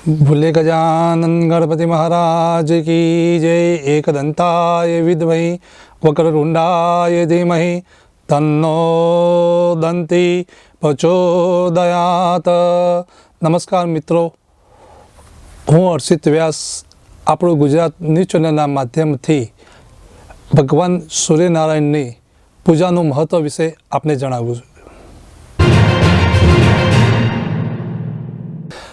भूले गजानन गणपति महाराज की जय। एकदंताय विद्महे वक्रतुंडाय धीमहि तन्नो दंती प्रचोदयात। नमस्कार मित्रों, हूँ हर्षित व्यास આપણું ગુજરાત ન્યૂઝ ચેનલના માધ્યમથી ભગવાન સૂર્યનારાયણની પૂજાનું મહત્વ વિશે આપને જણાવું છું।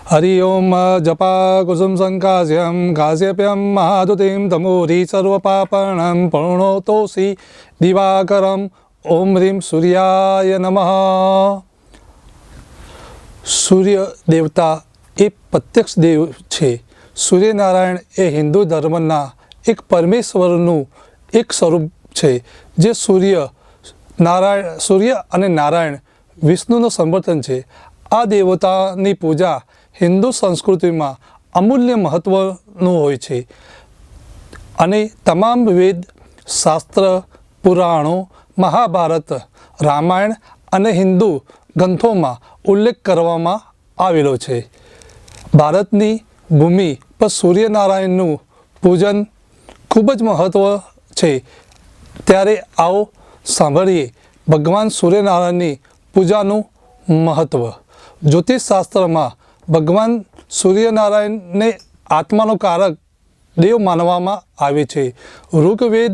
हरि ओम जपा कुसुम संकाश्यम काश्यप्यम महादुतिम तमोरी सर्वपापणम पूर्णोतोषि दिवाकरम ओम ह्रीं सूर्याय नमः। सूर्य देवता ए प्रत्यक्ष देव छे। सूर्यनारायण ए हिंदू धर्मना एक परमेश्वरनु एक स्वरूप छे, जे सूर्य अने नारायण विष्णुनो समर्थन छे। आ देवतानी पूजा हिंदू संस्कृति में अमूल्य महत्वनु होय छे अने तमाम वेद शास्त्र पुराणों महाभारत रामायण अने हिंदू ग्रंथों में उल्लेख करवामां आवेलो छे। भारतनी भूमि पर सूर्यनारायणनु पूजन खूब ज महत्व छे। त्यारे आओ सांभळीए भगवान सूर्यनारायणनी पूजानु महत्व। ज्योतिष शास्त्र में भगवान सूर्यनारायण ने आत्मानो कारक देव मानवामां आवे छे। ऋग्वेद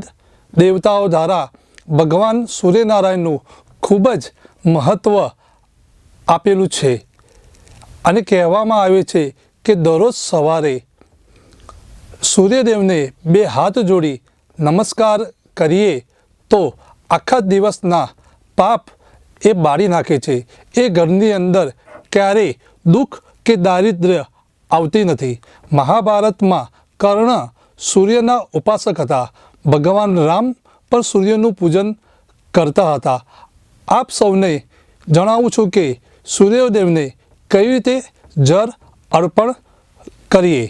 देवताओं द्वारा भगवान सूर्यनारायणनु खूब ज महत्व आपेलू छे अने कहेवामां आवे छे कि दररोज सवारे सूर्यदेव ने बे हाथ जोड़ी नमस्कार करिए तो आखा दिवसना पाप ए बाળી नाखे छे। ए घरनी अंदर क्यारे दुख के दारिद्र्य आवती नहीं। महाभारत में कर्ण सूर्यना उपासक था। भगवान राम पर सूर्यनु पूजन करता था। आप सौने जणावुं छुं कि सूर्यदेव ने कई रीते जल अर्पण करिए।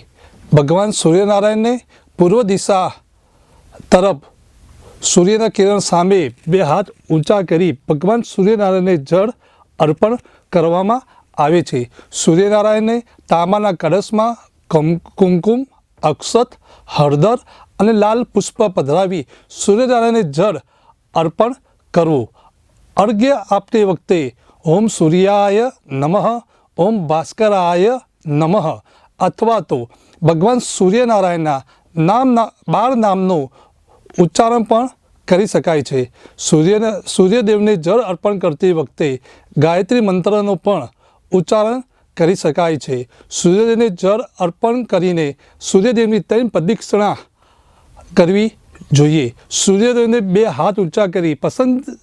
भगवान सूर्यनारायण ने पूर्व दिशा तरफ सूर्यना किरण सामे बे हाथ ऊंचा करी भगवान सूर्यनारायण ने जल अर्पण करवामां आवे छे। सूर्यनारायण ने तांबाना कलश में कुमकुम अक्षत हळदर अने लाल पुष्प पधरावी सूर्यनारायण ने जल अर्पण करवुं। अर्घ्य आपते वखते ओम सूर्याय नमः, ओम भास्कराय नमः अथवा तो भगवान सूर्यनारायणना नामना 12 नामनो उच्चारण पण करी शकाय छे। सूर्यदेवने जल अर्पण करती वखते गायत्री मंत्रनो पण उच्चारण करी शकाय छे। सूर्यदेवने जल अर्पण करीने सूर्यदेवनी 3 प्रदक्षिणा करवी जोईए। सूर्यदेवने 2 हाथ ऊंचा करी पसंद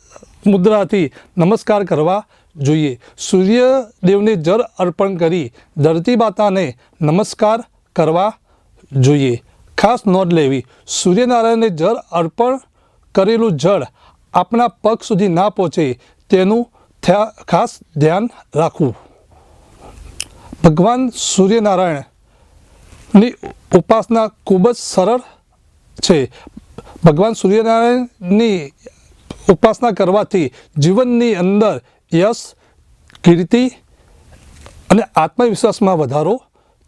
मुद्राथी नमस्कार करवा जोईए। सूर्यदेवने जल अर्पण करी धरती माताने नमस्कार करवा जोईए। खास नोंध लेवी, सूर्यनारायण ने जल अर्पण करेलू जल अपना पग सुधी ना पहोंचे तेनु खास ध्यान राखवुं। भगवान सूर्यनारायण नी उपासना खूब ज सरल छे। भगवान सूर्यनारायण नी उपासना करवाथी जीवननी अंदर यश, कीर्ति अने आत्मविश्वास में वधारो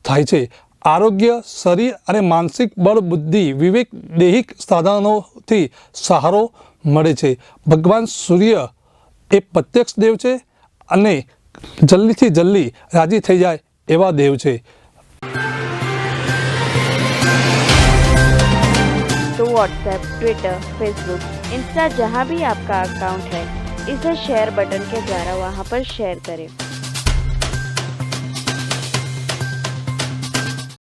थाय छे। आरोग्य, शरीर अने मानसिक बल, बुद्धि, विवेक, दैहिक साधनों थी सहारो मळे छे। भगवान सूर्य ए प्रत्यक्ष देव छे अने जल्दी थी जल्दी राजी थई जाय एवा देव छे। तो व्हाट्सएप, ट्विटर, फेसबुक, इंस्टा जहाँ भी आपका अकाउंट है, इसे शेयर बटन के द्वारा वहाँ पर शेयर करें।